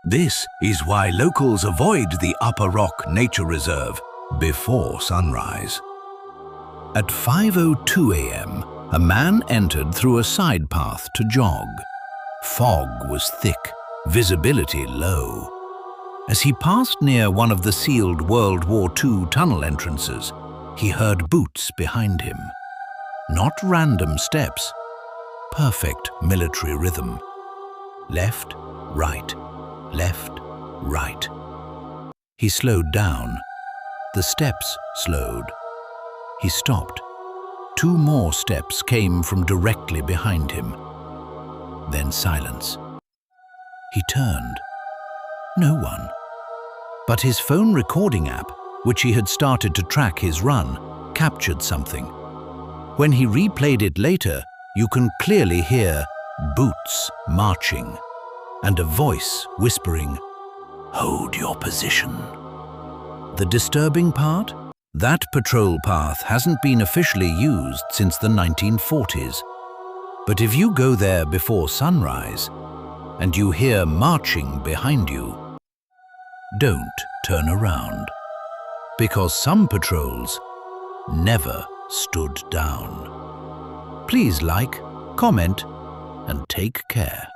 This is why locals avoid the Upper Rock Nature Reserve before sunrise. At 5:02 a.m., a man entered through a side path to jog. Fog was thick, visibility low. As he passed near one of the sealed World War II tunnel entrances, he heard boots behind him. Not random steps, perfect military rhythm. Left, right, left, right. He slowed down. The steps slowed. He stopped. 2 more steps came from directly behind him. Then silence. He turned. No one. But his phone recording app, which he had started to track his run, captured something. When he replayed it later, you can clearly hear boots marching and a voice whispering, "Hold your position." The disturbing part? That patrol path hasn't been officially used since the 1940s. But if you go there before sunrise and you hear marching behind you, don't turn around, because some patrols never stood down. Please like, comment, and take care.